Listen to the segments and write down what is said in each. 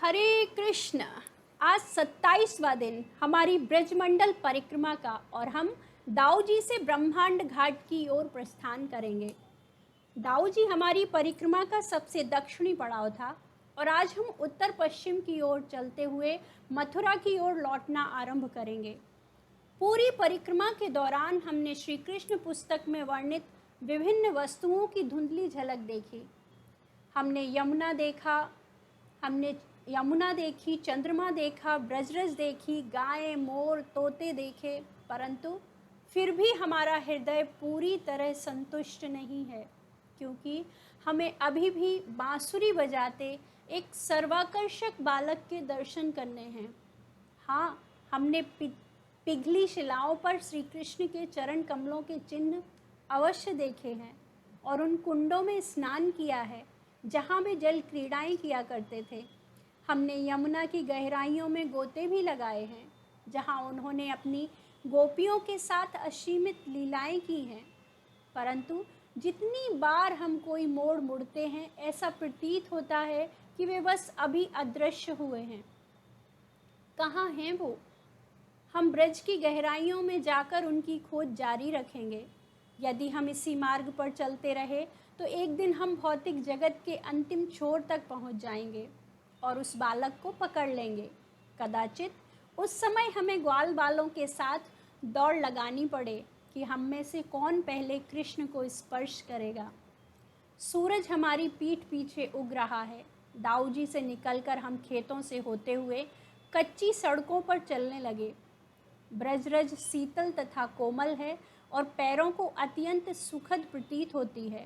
हरे कृष्ण। आज 27वां दिन हमारी ब्रजमंडल परिक्रमा का और हम दाऊ जी से ब्रह्मांड घाट की ओर प्रस्थान करेंगे। दाऊ जी हमारी परिक्रमा का सबसे दक्षिणी पड़ाव था और आज हम उत्तर पश्चिम की ओर चलते हुए मथुरा की ओर लौटना आरंभ करेंगे। पूरी परिक्रमा के दौरान हमने श्री कृष्ण पुस्तक में वर्णित विभिन्न वस्तुओं की धुंधली झलक देखी। हमने यमुना देखी, चंद्रमा देखा, ब्रजरज देखी, गाय, मोर, तोते देखे, परंतु फिर भी हमारा हृदय पूरी तरह संतुष्ट नहीं है, क्योंकि हमें अभी भी बांसुरी बजाते एक सर्वाकर्षक बालक के दर्शन करने हैं। हाँ, हमने पिघली शिलाओं पर श्री कृष्ण के चरण कमलों के चिन्ह अवश्य देखे हैं और उन कुंडों में स्नान किया है जहाँ वे जल क्रीड़ाएं किया करते थे। हमने यमुना की गहराइयों में गोते भी लगाए हैं जहाँ उन्होंने अपनी गोपियों के साथ असीमित लीलाएं की हैं, परंतु जितनी बार हम कोई मोड़ मुड़ते हैं ऐसा प्रतीत होता है कि वे बस अभी अदृश्य हुए हैं। कहाँ हैं वो? हम ब्रज की गहराइयों में जाकर उनकी खोज जारी रखेंगे। यदि हम इसी मार्ग पर चलते रहे तो एक दिन हम भौतिक जगत के अंतिम छोर तक पहुंच जाएंगे और उस बालक को पकड़ लेंगे। कदाचित उस समय हमें ग्वाल बालों के साथ दौड़ लगानी पड़े कि हम में से कौन पहले कृष्ण को स्पर्श करेगा। सूरज हमारी पीठ पीछे उग रहा है। दाऊ जी से निकलकर हम खेतों से होते हुए कच्ची सड़कों पर चलने लगे। ब्रजरज शीतल तथा कोमल है और पैरों को अत्यंत सुखद प्रतीत होती है।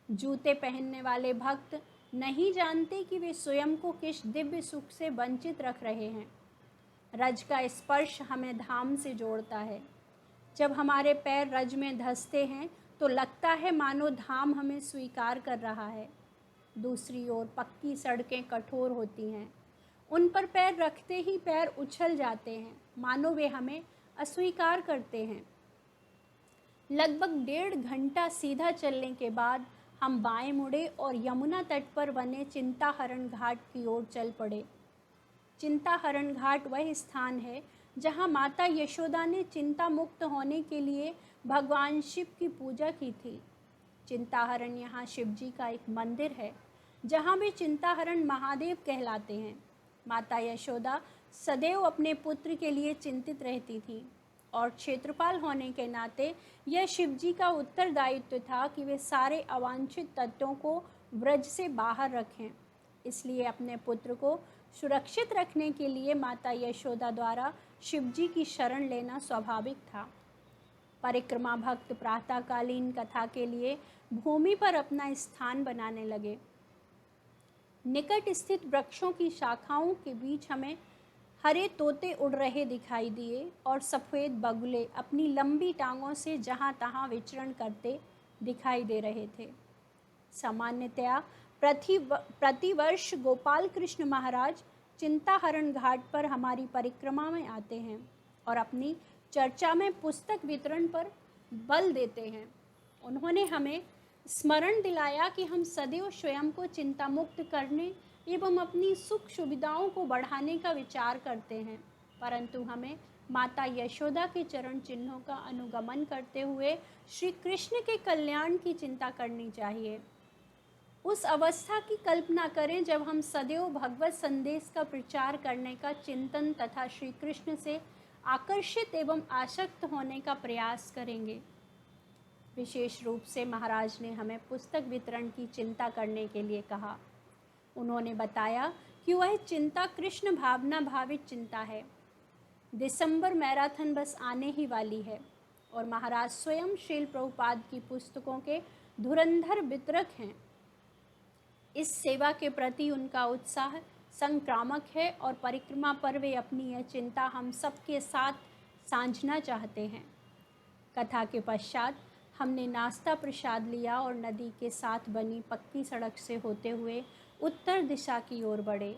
जूते पहनने वाले भक्त नहीं जानते कि वे स्वयं को किस दिव्य सुख से वंचित रख रहे हैं। रज का स्पर्श हमें धाम से जोड़ता है। जब हमारे पैर रज में धंसते हैं तो लगता है मानो धाम हमें स्वीकार कर रहा है। दूसरी ओर पक्की सड़कें कठोर होती हैं। उन पर पैर रखते ही पैर उछल जाते हैं, मानो वे हमें अस्वीकार करते हैं। लगभग 1.5 घंटा सीधा चलने के बाद हम बाएं मुड़े और यमुना तट पर बने चिंताहरण घाट की ओर चल पड़े। चिंताहरण घाट वह स्थान है जहां माता यशोदा ने चिंता मुक्त होने के लिए भगवान शिव की पूजा की थी। चिंताहरण यहाँ शिव जी का एक मंदिर है जहाँ वे चिंताहरण महादेव कहलाते हैं। माता यशोदा सदैव अपने पुत्र के लिए चिंतित रहती थी और क्षेत्रपाल होने के नाते यह शिव जी का उत्तरदायित्व था कि वे सारे अवांछित तत्वों को व्रज से बाहर रखें। इसलिए अपने पुत्र को सुरक्षित रखने के लिए माता यशोदा द्वारा शिव जी की शरण लेना स्वाभाविक था। परिक्रमा भक्त प्रातःकालीन कथा के लिए भूमि पर अपना स्थान बनाने लगे। निकट स्थित वृक्षों की शाखाओं के बीच हमें हरे तोते उड़ रहे दिखाई दिए और सफ़ेद बगुले अपनी लंबी टांगों से जहाँ तहाँ विचरण करते दिखाई दे रहे थे। सामान्यतया प्रतिवर्ष गोपाल कृष्ण महाराज चिंताहरण घाट पर हमारी परिक्रमा में आते हैं और अपनी चर्चा में पुस्तक वितरण पर बल देते हैं। उन्होंने हमें स्मरण दिलाया कि हम सदैव स्वयं को चिंता मुक्त करने एवं अपनी सुख सुविधाओं को बढ़ाने का विचार करते हैं, परंतु हमें माता यशोदा के चरण चिन्हों का अनुगमन करते हुए श्री कृष्ण के कल्याण की चिंता करनी चाहिए। उस अवस्था की कल्पना करें जब हम सदैव भगवत संदेश का प्रचार करने का चिंतन तथा श्री कृष्ण से आकर्षित एवं आसक्त होने का प्रयास करेंगे। विशेष रूप से महाराज ने हमें पुस्तक वितरण की चिंता करने के लिए कहा। उन्होंने बताया कि वह चिंता कृष्ण भावना भावित चिंता है। दिसंबर मैराथन बस आने ही वाली है और महाराज स्वयं श्रील प्रभुपाद की पुस्तकों के धुरंधर वितरक हैं। इस सेवा के प्रति उनका उत्साह संक्रामक है और परिक्रमा पर वे अपनी यह चिंता हम सबके साथ साझना चाहते हैं। कथा के पश्चात हमने नाश्ता प्रसाद लिया और नदी के साथ बनी पक्की सड़क से होते हुए उत्तर दिशा की ओर बढ़े।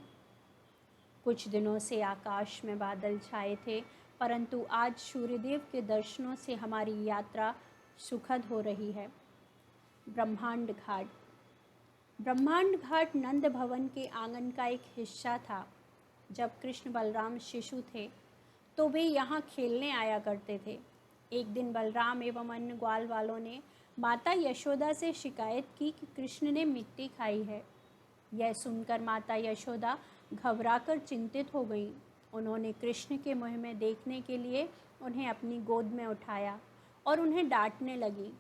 कुछ दिनों से आकाश में बादल छाए थे, परंतु आज सूर्यदेव के दर्शनों से हमारी यात्रा सुखद हो रही है। ब्रह्मांड घाट। ब्रह्मांड घाट नंद भवन के आंगन का एक हिस्सा था। जब कृष्ण बलराम शिशु थे तो वे यहाँ खेलने आया करते थे। एक दिन बलराम एवं अन्य ग्वाल वालों ने माता यशोदा से शिकायत की कि कृष्ण ने मिट्टी खाई है। यह सुनकर माता यशोदा घबराकर चिंतित हो गई। उन्होंने कृष्ण के मुँह में देखने के लिए उन्हें अपनी गोद में उठाया और उन्हें डांटने लगी,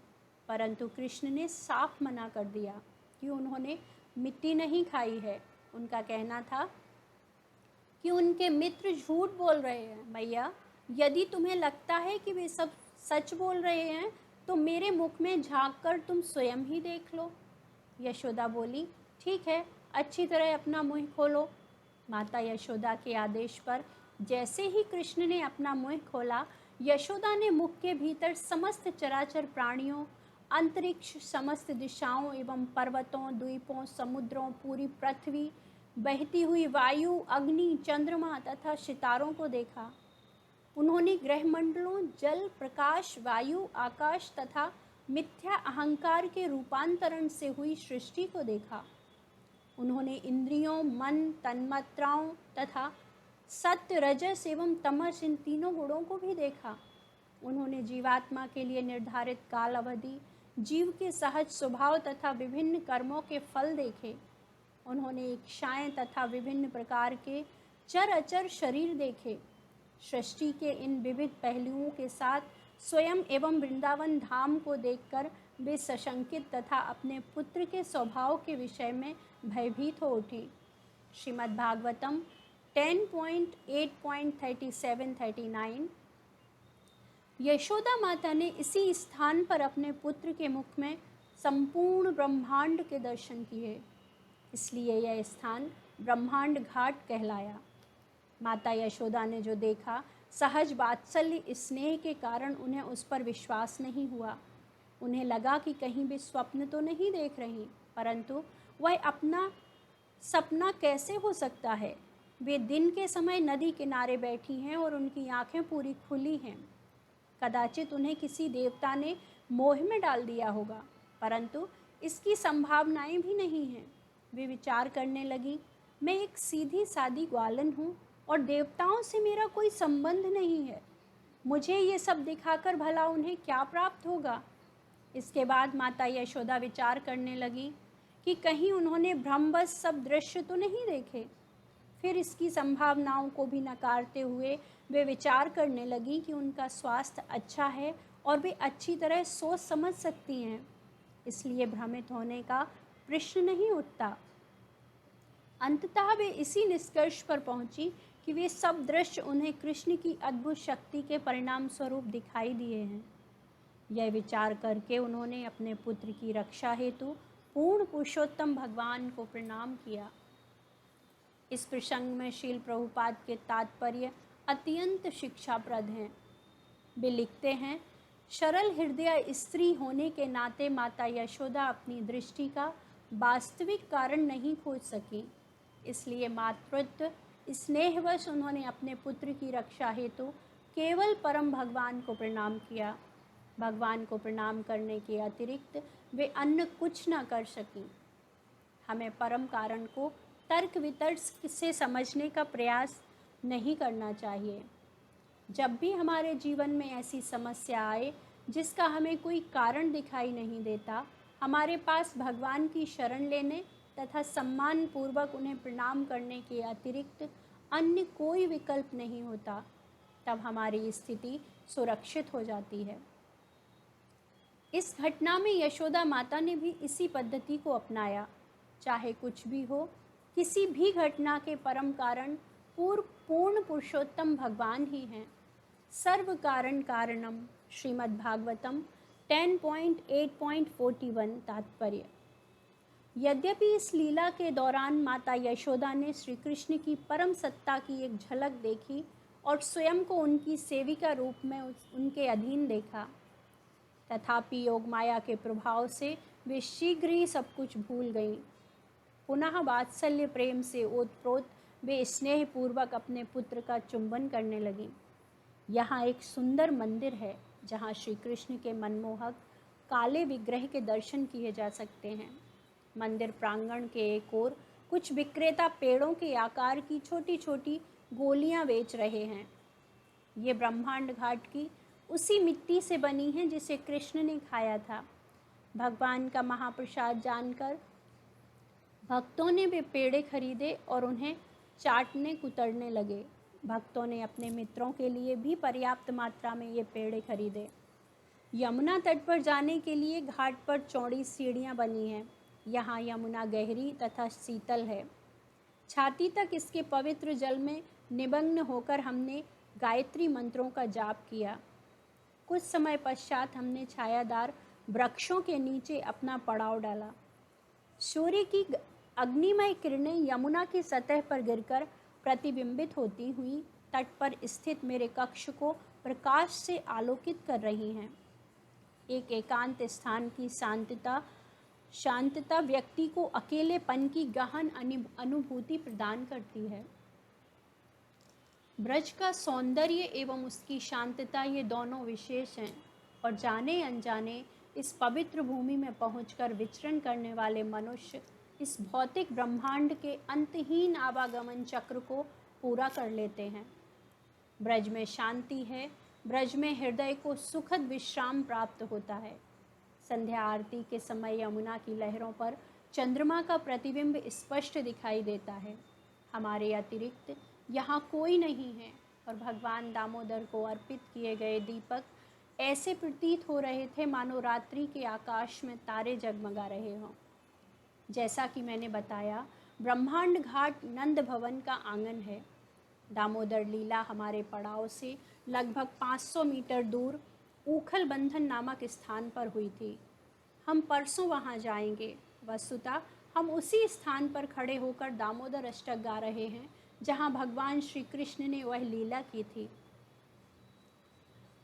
परंतु कृष्ण ने साफ मना कर दिया कि उन्होंने मिट्टी नहीं खाई है। उनका कहना था कि उनके मित्र झूठ बोल रहे हैं। मैया, यदि तुम्हें लगता है कि वे सब सच बोल रहे हैं तो मेरे मुख में झांक कर तुम स्वयं ही देख लो। यशोदा बोली, ठीक है, अच्छी तरह अपना मुंह खोलो। माता यशोदा के आदेश पर जैसे ही कृष्ण ने अपना मुंह खोला, यशोदा ने मुख के भीतर समस्त चराचर प्राणियों, अंतरिक्ष, समस्त दिशाओं एवं पर्वतों, द्वीपों, समुद्रों, पूरी पृथ्वी, बहती हुई वायु, अग्नि, चंद्रमा तथा सितारों को देखा। उन्होंने ग्रहमंडलों, जल, प्रकाश, वायु, आकाश तथा मिथ्या अहंकार के रूपांतरण से हुई सृष्टि को देखा। उन्होंने इंद्रियों, मन, तन्मात्राओं तथा सत्य, रजस एवं तमस, इन तीनों गुणों को भी देखा। उन्होंने जीवात्मा के लिए निर्धारित काल अवधि, जीव के सहज स्वभाव तथा विभिन्न कर्मों के फल देखे। उन्होंने इच्छाएं तथा विभिन्न प्रकार के चर अचर शरीर देखे। सृष्टि के इन विविध पहलुओं के साथ स्वयं एवं वृंदावन धाम को देखकर वे सशंकित तथा अपने पुत्र के स्वभाव के विषय में भयभीत हो उठी। श्रीमद् भागवतम 10.8.37-39। यशोदा माता ने इसी स्थान पर अपने पुत्र के मुख में संपूर्ण ब्रह्मांड के दर्शन किए, इसलिए यह स्थान ब्रह्मांड घाट कहलाया। माता यशोदा ने जो देखा, सहज वात्सल्य स्नेह के कारण उन्हें उस पर विश्वास नहीं हुआ। उन्हें लगा कि कहीं वे स्वप्न तो नहीं देख रही, परंतु वह अपना सपना कैसे हो सकता है। वे दिन के समय नदी किनारे बैठी हैं और उनकी आंखें पूरी खुली हैं। कदाचित उन्हें किसी देवता ने मोह में डाल दिया होगा, परंतु इसकी संभावनाएं भी नहीं हैं। वे विचार करने लगी, मैं एक सीधी सादी ग्वालन हूँ और देवताओं से मेरा कोई संबंध नहीं है। मुझे ये सब दिखाकर भला उन्हें क्या प्राप्त होगा। इसके बाद माता यशोदा विचार करने लगी कि कहीं उन्होंने भ्रमवश सब दृश्य तो नहीं देखे। फिर इसकी संभावनाओं को भी नकारते हुए वे विचार करने लगी कि उनका स्वास्थ्य अच्छा है और वे अच्छी तरह सोच समझ सकती हैं, इसलिए भ्रमित होने का प्रश्न नहीं उठता। अंततः वे इसी निष्कर्ष पर पहुंची कि वे सब दृश्य उन्हें कृष्ण की अद्भुत शक्ति के परिणाम स्वरूप दिखाई दिए हैं। यह विचार करके उन्होंने अपने पुत्र की रक्षा हेतु पूर्ण पुरुषोत्तम भगवान को प्रणाम किया। इस प्रसंग में श्रील प्रभुपाद के तात्पर्य अत्यंत शिक्षाप्रद हैं। वे लिखते हैं, सरल हृदय स्त्री होने के नाते माता यशोदा अपनी दृष्टि का वास्तविक कारण नहीं खोज सकी, इसलिए मातृत्व स्नेहवश उन्होंने अपने पुत्र की रक्षा हेतु केवल परम भगवान को प्रणाम किया। भगवान को प्रणाम करने के अतिरिक्त वे अन्य कुछ न कर सकी। हमें परम कारण को तर्क वितर्क से समझने का प्रयास नहीं करना चाहिए। जब भी हमारे जीवन में ऐसी समस्या आए जिसका हमें कोई कारण दिखाई नहीं देता, हमारे पास भगवान की शरण लेने तथा सम्मान पूर्वक उन्हें प्रणाम करने के अतिरिक्त अन्य कोई विकल्प नहीं होता। तब हमारी स्थिति सुरक्षित हो जाती है। इस घटना में यशोदा माता ने भी इसी पद्धति को अपनाया। चाहे कुछ भी हो, किसी भी घटना के परम कारण पूर्ण पुरुषोत्तम भगवान ही हैं। सर्व कारण कारणम। श्रीमद् भागवतम 10.8.41 तात्पर्य। यद्यपि इस लीला के दौरान माता यशोदा ने श्री कृष्ण की परम सत्ता की एक झलक देखी और स्वयं को उनकी सेविका रूप में उनके अधीन देखा, तथापि योग माया के प्रभाव से वे शीघ्र ही सब कुछ भूल गईं। पुनः वात्सल्य प्रेम से ओतप्रोत वे स्नेहपूर्वक अपने पुत्र का चुंबन करने लगीं। यहाँ एक सुंदर मंदिर है जहाँ श्री कृष्ण के मनमोहक काले विग्रह के दर्शन किए जा सकते हैं। मंदिर प्रांगण के एक ओर कुछ विक्रेता पेड़ों के आकार की छोटी छोटी गोलियां बेच रहे हैं। ये ब्रह्मांड घाट की उसी मिट्टी से बनी है जिसे कृष्ण ने खाया था। भगवान का महाप्रसाद जानकर भक्तों ने वे पेड़े खरीदे और उन्हें चाटने कुतरने लगे। भक्तों ने अपने मित्रों के लिए भी पर्याप्त मात्रा में ये पेड़े खरीदे। यमुना तट पर जाने के लिए घाट पर चौड़ी सीढ़ियां बनी हैं। यहाँ यमुना गहरी तथा शीतल है। छाती तक इसके पवित्र जल में निमग्न होकर हमने गायत्री मंत्रों का जाप किया। कुछ समय पश्चात हमने छायादार वृक्षों के नीचे अपना पड़ाव डाला। सूर्य की अग्निमय किरणें यमुना की सतह पर गिरकर प्रतिबिंबित होती हुई तट पर स्थित मेरे कक्ष को प्रकाश से आलोकित कर रही हैं। एक एकांत स्थान की शांतता व्यक्ति को अकेलेपन की गहन अनुभूति प्रदान करती है। ब्रज का सौंदर्य एवं उसकी शांतता ये दोनों विशेष हैं और जाने अनजाने इस पवित्र भूमि में पहुंचकर विचरण करने वाले मनुष्य इस भौतिक ब्रह्मांड के अंतहीन आवागमन चक्र को पूरा कर लेते हैं। ब्रज में शांति है, ब्रज में हृदय को सुखद विश्राम प्राप्त होता है। संध्या आरती के समय यमुना की लहरों पर चंद्रमा का प्रतिबिंब स्पष्ट दिखाई देता है। हमारे अतिरिक्त यहाँ कोई नहीं है और भगवान दामोदर को अर्पित किए गए दीपक ऐसे प्रतीत हो रहे थे मानो रात्रि के आकाश में तारे जगमगा रहे हों। जैसा कि मैंने बताया, ब्रह्मांड घाट नंद भवन का आंगन है। दामोदर लीला हमारे पड़ाव से लगभग 500 मीटर दूर ऊखल बंधन नामक स्थान पर हुई थी। हम परसों वहाँ जाएंगे। वस्तुतः हम उसी स्थान पर खड़े होकर दामोदर अष्टक गा रहे हैं जहाँ भगवान श्री कृष्ण ने वह लीला की थी।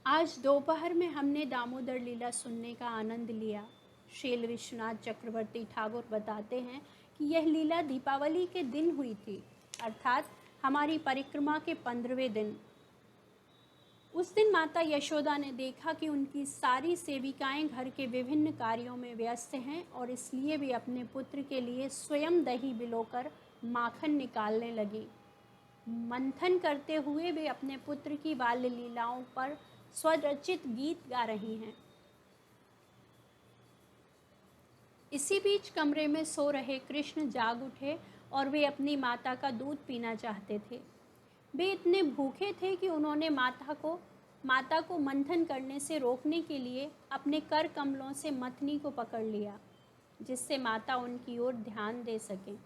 आज दोपहर में हमने दामोदर लीला सुनने का आनंद लिया। श्रील विश्वनाथ चक्रवर्ती ठाकुर बताते हैं कि यह लीला दीपावली के दिन हुई थी, अर्थात हमारी परिक्रमा के 15वें दिन। उस दिन माता यशोदा ने देखा कि उनकी सारी सेविकाएं घर के विभिन्न कार्यों में व्यस्त हैं और इसलिए वे अपने पुत्र के लिए स्वयं दही बिलोकर माखन निकालने लगी। मंथन करते हुए वे अपने पुत्र की बाल्य लीलाओं पर स्वरचित गीत गा रही हैं। इसी बीच कमरे में सो रहे कृष्ण जाग उठे और वे अपनी माता का दूध पीना चाहते थे। वे इतने भूखे थे कि उन्होंने माता को मंथन करने से रोकने के लिए अपने कर कमलों से मथनी को पकड़ लिया, जिससे माता उनकी ओर ध्यान दे सकें।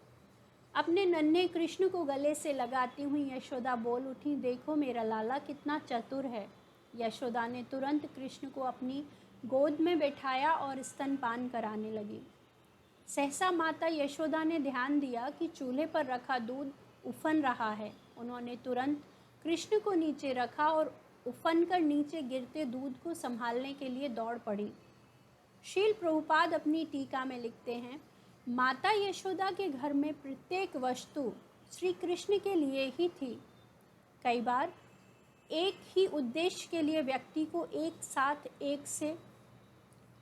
अपने नन्हे कृष्ण को गले से लगाती हुई यशोदा बोल उठी, देखो मेरा लाला कितना चतुर है। यशोदा ने तुरंत कृष्ण को अपनी गोद में बैठाया और स्तनपान कराने लगी। सहसा माता यशोदा ने ध्यान दिया कि चूल्हे पर रखा दूध उफन रहा है। उन्होंने तुरंत कृष्ण को नीचे रखा और उफन कर नीचे गिरते दूध को संभालने के लिए दौड़ पड़ी। श्रील प्रभुपाद अपनी टीका में लिखते हैं, माता यशोदा के घर में प्रत्येक वस्तु श्री कृष्ण के लिए ही थी। कई बार एक ही उद्देश्य के लिए व्यक्ति को एक साथ एक से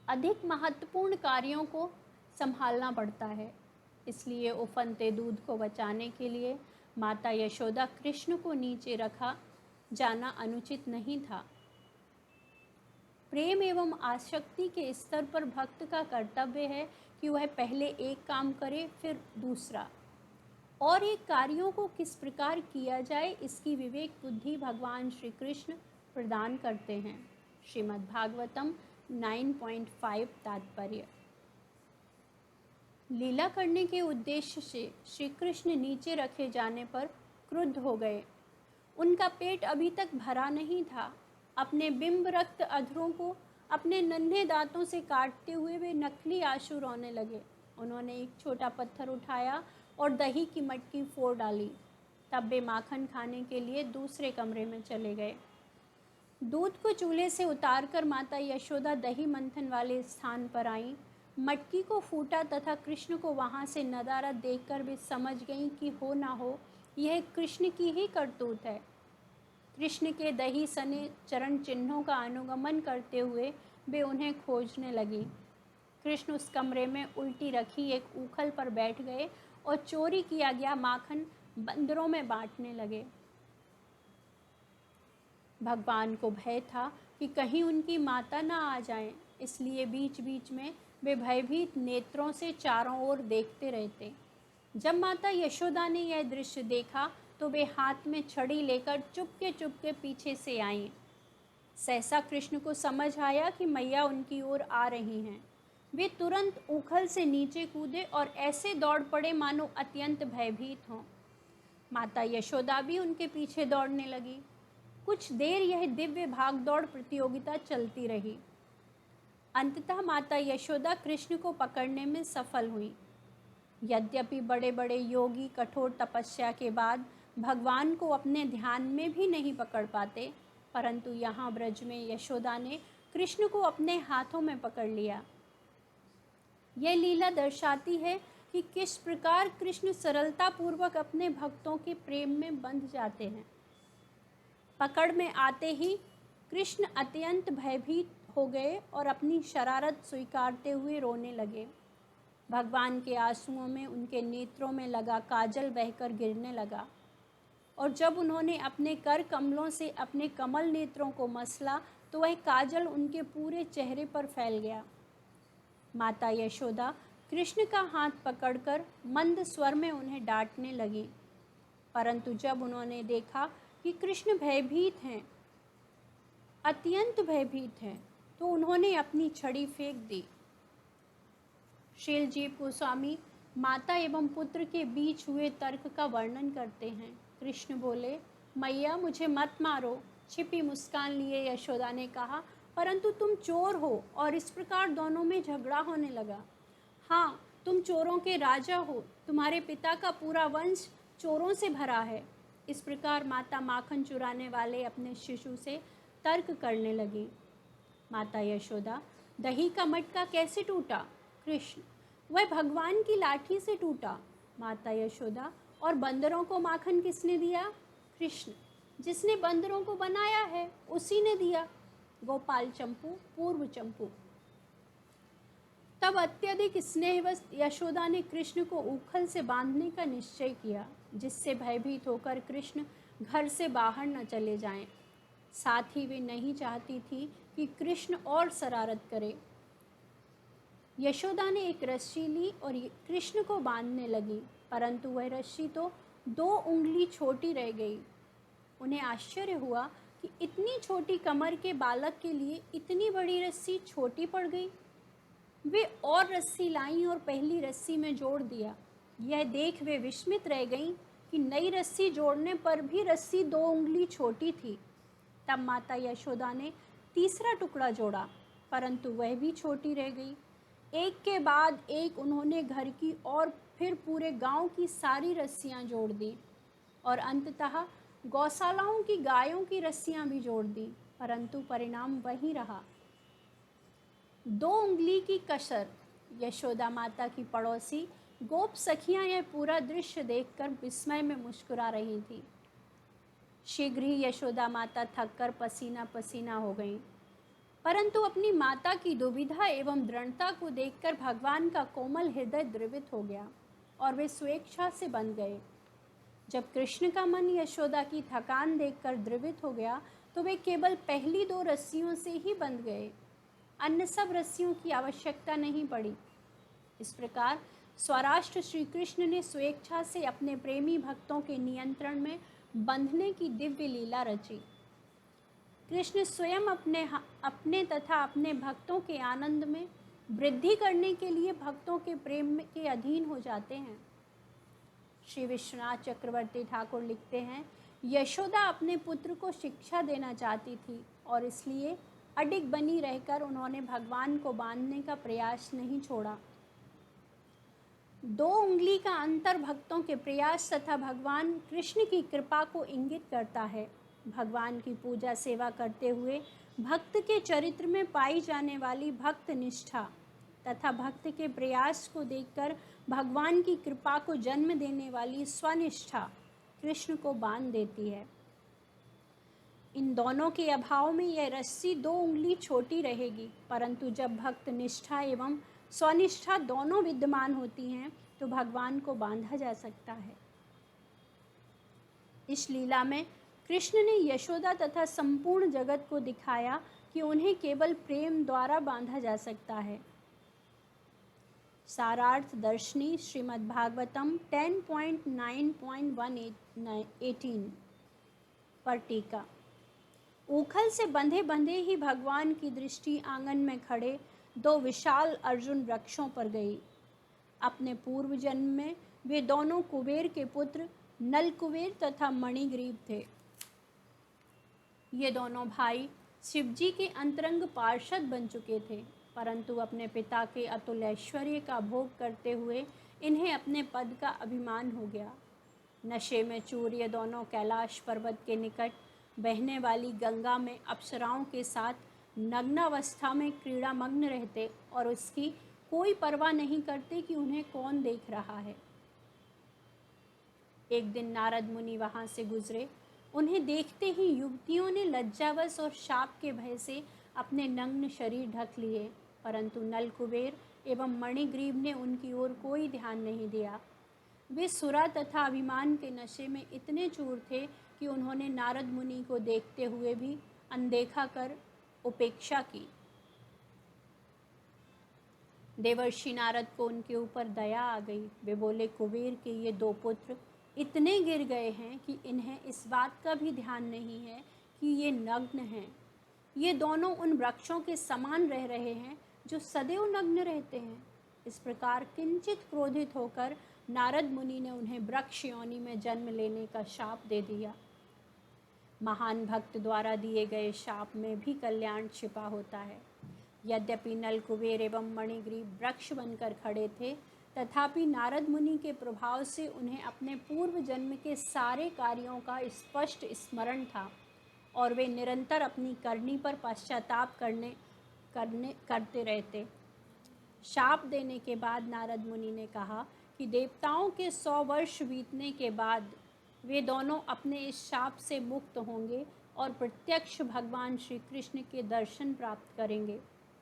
अधिक महत्वपूर्ण कार्यों को संभालना पड़ता है। इसलिए उफनते दूध को बचाने के लिए माता यशोदा कृष्ण को नीचे रखा जाना अनुचित नहीं था। प्रेम एवं आसक्ति के स्तर पर भक्त का कर्तव्य है कि वह पहले एक काम करे फिर दूसरा, और एक कार्यों को किस प्रकार किया जाए इसकी विवेक बुद्धि भगवान श्री कृष्ण प्रदान करते हैं। श्रीमद् भागवतम 9.5 तात्पर्य। लीला करने के उद्देश्य से श्री कृष्ण नीचे रखे जाने पर क्रुद्ध हो गए। उनका पेट अभी तक भरा नहीं था। अपने बिंब रक्त अधरों को अपने नन्हे दांतों से काटते हुए वे नकली आंसू रोने लगे। उन्होंने एक छोटा पत्थर उठाया और दही की मटकी फोड़ डाली। तब वे माखन खाने के लिए दूसरे कमरे में चले गए। दूध को चूल्हे से उतारकर माता यशोदा दही मंथन वाले स्थान पर आईं। मटकी को फूटा तथा कृष्ण को वहाँ से नदारद देखकर वे समझ गईं कि हो ना हो यह कृष्ण की ही करतूत है। कृष्ण के दही सने चरण चिन्हों का अनुगमन करते हुए वे उन्हें खोजने लगी। कृष्ण उस कमरे में उल्टी रखी एक उखल पर बैठ गए और चोरी किया गया माखन बंदरों में बांटने लगे। भगवान को भय था कि कहीं उनकी माता ना आ जाए, इसलिए बीच बीच में वे भयभीत नेत्रों से चारों ओर देखते रहते। जब माता यशोदा ने यह दृश्य देखा तो वे हाथ में छड़ी लेकर चुपके पीछे से आईं। सहसा कृष्ण को समझ आया कि मैया उनकी ओर आ रही हैं। वे तुरंत उखल से नीचे कूदे और ऐसे दौड़ पड़े मानो अत्यंत भयभीत हों। माता यशोदा भी उनके पीछे दौड़ने लगी। कुछ देर यह दिव्य भागदौड़ प्रतियोगिता चलती रही। अंततः माता यशोदा कृष्ण को पकड़ने में सफल हुई। यद्यपि बड़े बड़े योगी कठोर तपस्या के बाद भगवान को अपने ध्यान में भी नहीं पकड़ पाते, परंतु यहाँ ब्रज में यशोदा ने कृष्ण को अपने हाथों में पकड़ लिया। यह लीला दर्शाती है कि किस प्रकार कृष्ण सरलतापूर्वक अपने भक्तों के प्रेम में बंध जाते हैं। पकड़ में आते ही कृष्ण अत्यंत भयभीत हो गए और अपनी शरारत स्वीकारते हुए रोने लगे। भगवान के आंसुओं में उनके नेत्रों में लगा काजल बहकर गिरने लगा और जब उन्होंने अपने कर कमलों से अपने कमल नेत्रों को मसला तो वह काजल उनके पूरे चेहरे पर फैल गया। माता यशोदा कृष्ण का हाथ पकड़कर मंद स्वर में उन्हें डांटने लगी, परंतु जब उन्होंने देखा कि कृष्ण भयभीत हैं, अत्यंत भयभीत हैं, तो उन्होंने अपनी छड़ी फेंक दी। शीलजीव गोस्वामी माता एवं पुत्र के बीच हुए तर्क का वर्णन करते हैं। कृष्ण बोले, मैया मुझे मत मारो। छिपी मुस्कान लिए यशोदा ने कहा, परंतु तुम चोर हो, और इस प्रकार दोनों में झगड़ा होने लगा। हाँ, तुम चोरों के राजा हो, तुम्हारे पिता का पूरा वंश चोरों से भरा है। इस प्रकार माता माखन चुराने वाले अपने शिशु से तर्क करने लगी। माता यशोदा, दही का मटका कैसे टूटा? कृष्ण, वह भगवान की लाठी से टूटा। माता यशोदा, और बंदरों को माखन किसने दिया? कृष्ण, जिसने बंदरों को बनाया है उसी ने दिया। गोपाल चंपू, पूर्व चंपू। तब अत्यधिक स्नेहवश यशोदा ने कृष्ण को उखल से बांधने का निश्चय किया, जिससे भयभीत होकर कृष्ण घर से बाहर न चले जाएं। साथ ही वे नहीं चाहती थी कि कृष्ण और शरारत करे। यशोदा ने एक रस्सी ली और कृष्ण को बांधने लगी, परंतु वह रस्सी तो 2 उंगली छोटी रह गई। उन्हें आश्चर्य हुआ कि इतनी छोटी कमर के बालक के लिए इतनी बड़ी रस्सी छोटी पड़ गई। वे और रस्सी लाईं और पहली रस्सी में जोड़ दिया। यह देख वे विस्मित रह गईं कि नई रस्सी जोड़ने पर भी रस्सी 2 उंगली छोटी थी। तब माता यशोदा ने तीसरा टुकड़ा जोड़ा, परंतु वह भी छोटी रह गई। एक के बाद एक उन्होंने घर की और फिर पूरे गांव की सारी रस्सियां जोड़ दी और अंततः गौशालाओं की गायों की रस्सियां भी जोड़ दी, परंतु परिणाम वही रहा। 2 उंगली की कसर। यशोदा माता की पड़ोसी गोप सखियां यह पूरा दृश्य देखकर विस्मय में मुस्कुरा रही थी। शीघ्र ही यशोदा माता थककर पसीना पसीना हो गईं, परंतु अपनी माता की दुविधा एवं दृढ़ता को देखकर भगवान का कोमल हृदय द्रवित हो गया और वे स्वेच्छा से बंध गए। जब कृष्ण का मन यशोदा की थकान देखकर द्रवित हो गया तो वे केवल पहली 2 रस्सियों से ही बंध गए, अन्य सब रस्सियों की आवश्यकता नहीं पड़ी। इस प्रकार स्वराष्ट्र श्री कृष्ण ने स्वेच्छा से अपने प्रेमी भक्तों के नियंत्रण में बंधने की दिव्य लीला रची। कृष्ण स्वयं अपने तथा अपने भक्तों के आनंद में वृद्धि करने के लिए भक्तों के प्रेम के अधीन हो जाते हैं। श्री विश्वनाथ चक्रवर्ती ठाकुर लिखते हैं, यशोदा अपने पुत्र को शिक्षा देना चाहती थी और इसलिए अडिग बनी रहकर उन्होंने भगवान को बांधने का प्रयास नहीं छोड़ा। 2 उंगली का अंतर भक्तों के प्रयास तथा भगवान कृष्ण की कृपा को इंगित करता है। भगवान की पूजा सेवा करते हुए भक्त के चरित्र में पाई जाने वाली भक्त निष्ठा तथा भक्त के प्रयास को देखकर भगवान की कृपा को जन्म देने वाली स्वनिष्ठा कृष्ण को बांध देती है। इन दोनों के अभाव में यह रस्सी 2 उंगली छोटी रहेगी, परंतु जब भक्त निष्ठा एवं स्वनिष्ठा दोनों विद्यमान होती हैं तो भगवान को बांधा जा सकता है। इस लीला में कृष्ण ने यशोदा तथा संपूर्ण जगत को दिखाया कि उन्हें केवल प्रेम द्वारा बांधा जा सकता है। सारार्थ दर्शनी श्रीमद् भागवतम 10.9.118 पर टीका। ऊखल से बंधे बंधे ही भगवान की दृष्टि आंगन में खड़े दो विशाल अर्जुन वृक्षों पर गई। अपने पूर्व जन्म में वे दोनों कुबेर के पुत्र नल कुबेर तथा मणिग्रीव थे। ये दोनों भाई शिवजी के अंतरंग पार्षद बन चुके थे, परंतु अपने पिता के अतुल ऐश्वर्य का भोग करते हुए इन्हें अपने पद का अभिमान हो गया। नशे में चूर ये दोनों कैलाश पर्वत के निकट बहने वाली गंगा में अप्सराओं के साथ नग्नावस्था में क्रीड़ामग्न रहते और उसकी कोई परवाह नहीं करते कि उन्हें कौन देख रहा है। एक दिन नारद मुनि वहां से गुजरे। उन्हें देखते ही युवतियों ने लज्जावश और शाप के भय से अपने नग्न शरीर ढक लिए, परंतु नल कुबेर एवं मणिग्रीव ने उनकी ओर कोई ध्यान नहीं दिया। वे सुरा तथा अभिमान के नशे में इतने चूर थे कि उन्होंने नारद मुनि को देखते हुए भी अनदेखा कर उपेक्षा की। देवर्षि नारद को उनके ऊपर दया आ गई। वे बोले, कुबेर के ये दो पुत्र इतने गिर गए हैं कि इन्हें इस बात का भी ध्यान नहीं है कि ये नग्न हैं। ये दोनों उन वृक्षों के समान रह रहे हैं जो सदैव नग्न रहते हैं। इस प्रकार किंचित क्रोधित होकर नारद मुनि ने उन्हें वृक्ष योनि में जन्म लेने का शाप दे दिया। महान भक्त द्वारा दिए गए शाप में भी कल्याण छिपा होता है। यद्यपि नल कुबेर एवं मणिग्रीव वृक्ष बनकर खड़े थे, तथापि नारद मुनि के प्रभाव से उन्हें अपने पूर्व जन्म के सारे कार्यों का स्पष्ट स्मरण था और वे निरंतर अपनी करनी पर पश्चाताप करते रहते। शाप देने के बाद नारद मुनि ने कहा कि देवताओं के 100 वर्ष बीतने के बाद वे दोनों अपने इस शाप से मुक्त होंगे और प्रत्यक्ष भगवान श्री कृष्ण के दर्शन प्राप्त करेंगे।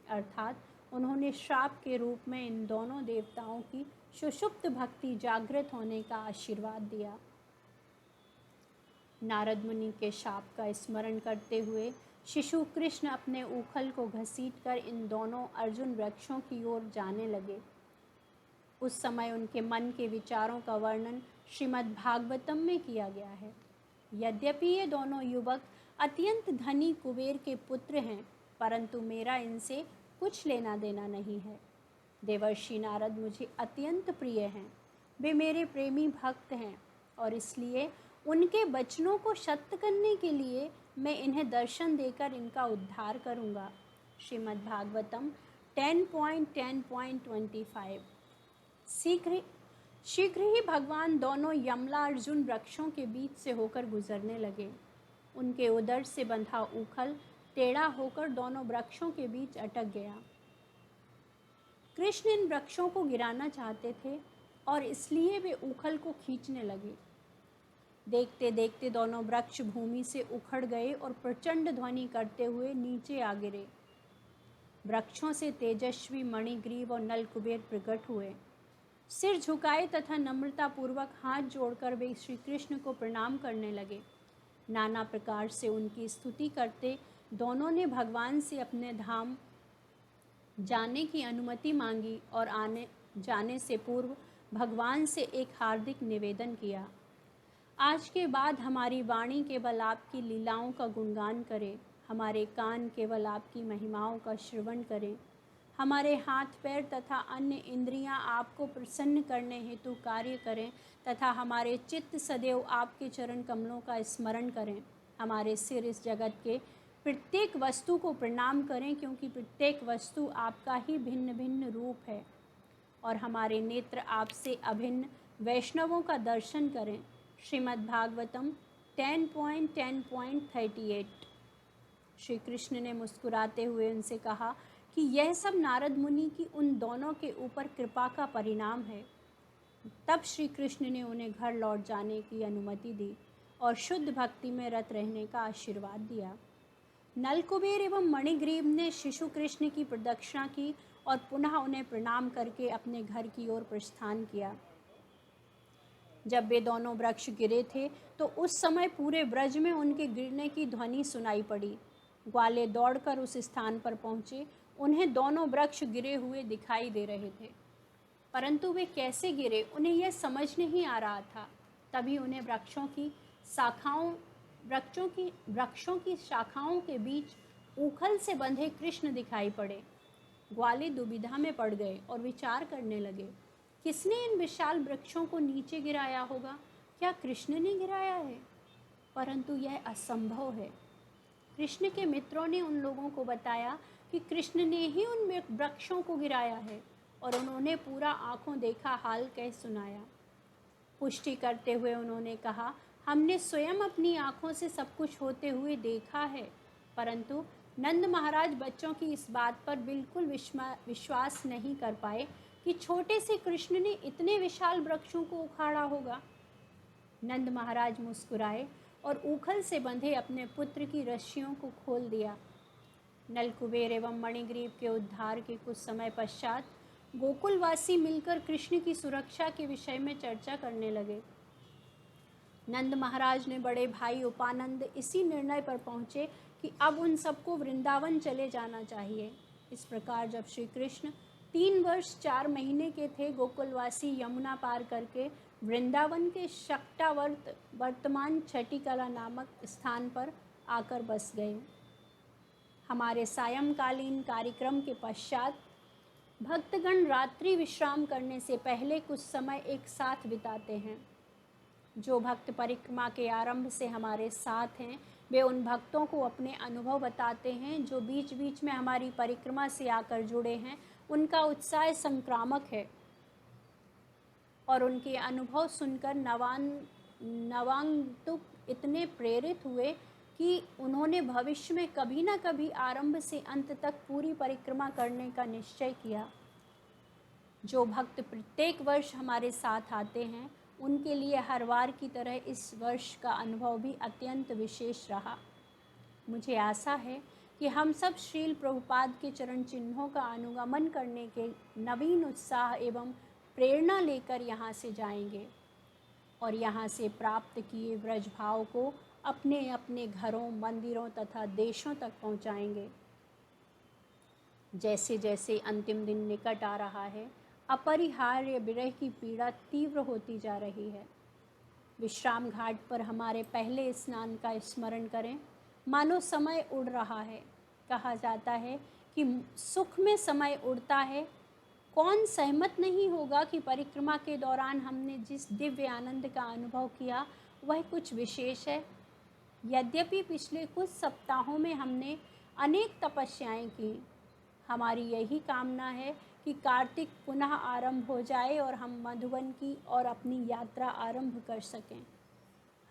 अर्थात उन्होंने श्राप के रूप में इन दोनों देवताओं की सुषुप्त भक्ति जागृत होने का आशीर्वाद दिया। नारद मुनि के शाप का स्मरण करते हुए शिशु कृष्ण अपने ऊखल को घसीटकर इन दोनों अर्जुन वृक्षों की ओर जाने लगे। उस समय उनके मन के विचारों का वर्णन श्रीमद् भागवतम में किया गया है। यद्यपि ये दोनों युवक अत्यंत धनी कुबेर के पुत्र हैं, परंतु मेरा इनसे कुछ लेना देना नहीं है। देवर्षि नारद मुझे अत्यंत प्रिय हैं। वे मेरे प्रेमी भक्त हैं और इसलिए उनके वचनों को सत्य करने के लिए मैं इन्हें दर्शन देकर इनका उद्धार करूंगा। श्रीमद् भागवतम 10.10.25। शीघ्र ही भगवान दोनों यमला अर्जुन वृक्षों के बीच से होकर गुजरने लगे। उनके उदर से बंधा ऊखल टेढ़ा होकर दोनों वृक्षों के बीच अटक गया। कृष्ण इन वृक्षों को गिराना चाहते थे और इसलिए वे ऊखल को खींचने लगे। देखते देखते दोनों वृक्ष भूमि से उखड़ गए और प्रचंड ध्वनि करते हुए नीचे आ गिरे। वृक्षों से तेजस्वी मणिग्रीव और नल कुबेर प्रकट हुए। सिर झुकाए तथा नम्रतापूर्वक हाथ जोड़कर वे श्री कृष्ण को प्रणाम करने लगे। नाना प्रकार से उनकी स्तुति करते दोनों ने भगवान से अपने धाम जाने की अनुमति मांगी और जाने से पूर्व भगवान से एक हार्दिक निवेदन किया। आज के बाद हमारी वाणी केवल आपकी लीलाओं का गुणगान करे, हमारे कान केवल आपकी महिमाओं का श्रवण करें, हमारे हाथ पैर तथा अन्य इंद्रियां आपको प्रसन्न करने हेतु कार्य करें तथा हमारे चित्त सदैव आपके चरण कमलों का स्मरण करें। हमारे सिर इस जगत के प्रत्येक वस्तु को प्रणाम करें, क्योंकि प्रत्येक वस्तु आपका ही भिन्न भिन्न रूप है, और हमारे नेत्र आपसे अभिन्न वैष्णवों का दर्शन करें। श्रीमद् भागवतम 10.10.38। श्री कृष्ण ने मुस्कुराते हुए उनसे कहा कि यह सब नारद मुनि की उन दोनों के ऊपर कृपा का परिणाम है। तब श्री कृष्ण ने उन्हें घर लौट जाने की अनुमति दी और शुद्ध भक्ति में रत रहने का आशीर्वाद दिया। नलकुबेर एवं मणिग्रीव ने शिशु कृष्ण की प्रदक्षिणा की और पुनः उन्हें प्रणाम करके अपने घर की ओर प्रस्थान किया। जब वे दोनों वृक्ष गिरे थे तो उस समय पूरे ब्रज में उनके गिरने की ध्वनि सुनाई पड़ी। ग्वाले दौड़कर उस स्थान पर पहुंचे। उन्हें दोनों वृक्ष गिरे हुए दिखाई दे रहे थे, परंतु वे कैसे गिरे उन्हें यह समझ नहीं आ रहा था। तभी उन्हें वृक्षों की शाखाओं के बीच ऊखल से बंधे कृष्ण दिखाई पड़े। ग्वाले दुविधा में पड़ गए और विचार करने लगे, किसने इन विशाल वृक्षों को नीचे गिराया होगा? क्या कृष्ण ने गिराया है? परंतु यह असंभव है। कृष्ण के मित्रों ने उन लोगों को बताया कि कृष्ण ने ही उन वृक्षों को गिराया है, और उन्होंने पूरा आंखों देखा हाल कह सुनाया। पुष्टि करते हुए उन्होंने कहा, हमने स्वयं अपनी आंखों से सब कुछ होते हुए देखा है। परंतु नंद महाराज बच्चों की इस बात पर बिल्कुल विश्वास नहीं कर पाए कि छोटे से कृष्ण ने इतने विशाल वृक्षों को उखाड़ा होगा। नंद महाराज मुस्कुराए और ऊखल से बंधे अपने पुत्र की रस्सियों को खोल दिया। नलकुबेर एवं मणिग्रीव के उद्धार के कुछ समय पश्चात गोकुलवासी मिलकर कृष्ण की सुरक्षा के विषय में चर्चा करने लगे। नंद महाराज ने बड़े भाई उपानंद इसी निर्णय पर पहुँचे कि अब उन सबको वृंदावन चले जाना चाहिए। इस प्रकार जब श्री कृष्ण 3 वर्ष 4 महीने के थे, गोकुलवासी यमुना पार करके वृंदावन के शक्टावर्त वर्तमान छठीकला नामक स्थान पर आकर बस गए। हमारे सायंकालीन कार्यक्रम के पश्चात भक्तगण रात्रि विश्राम करने से पहले कुछ समय एक साथ बिताते हैं। जो भक्त परिक्रमा के आरंभ से हमारे साथ हैं, वे उन भक्तों को अपने अनुभव बताते हैं। जो बीच बीच में हमारी परिक्रमा से आकर जुड़े हैं, उनका उत्साह संक्रामक है और उनके अनुभव सुनकर नवागंतुक इतने प्रेरित हुए कि उन्होंने भविष्य में कभी न कभी आरंभ से अंत तक पूरी परिक्रमा करने का निश्चय किया। जो भक्त प्रत्येक वर्ष हमारे साथ आते हैं, उनके लिए हर बार की तरह इस वर्ष का अनुभव भी अत्यंत विशेष रहा। मुझे आशा है कि हम सब श्रील प्रभुपाद के चरण चिन्हों का अनुगमन करने के नवीन उत्साह एवं प्रेरणा लेकर यहाँ से जाएंगे और यहाँ से प्राप्त किए व्रज भाव को अपने अपने घरों, मंदिरों तथा देशों तक पहुँचाएंगे। जैसे जैसे अंतिम दिन निकट आ रहा है, अपरिहार्य विरह की पीड़ा तीव्र होती जा रही है। विश्राम घाट पर हमारे पहले स्नान का स्मरण करें, मानो समय उड़ रहा है। कहा जाता है कि सुख में समय उड़ता है। कौन सहमत नहीं होगा कि परिक्रमा के दौरान हमने जिस दिव्य आनंद का अनुभव किया वह कुछ विशेष है। यद्यपि पिछले कुछ सप्ताहों में हमने अनेक तपस्याएं की, हमारी यही कामना है कि कार्तिक पुनः आरंभ हो जाए और हम मधुबन की और अपनी यात्रा आरंभ कर सकें।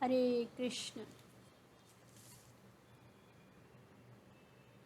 हरे कृष्ण।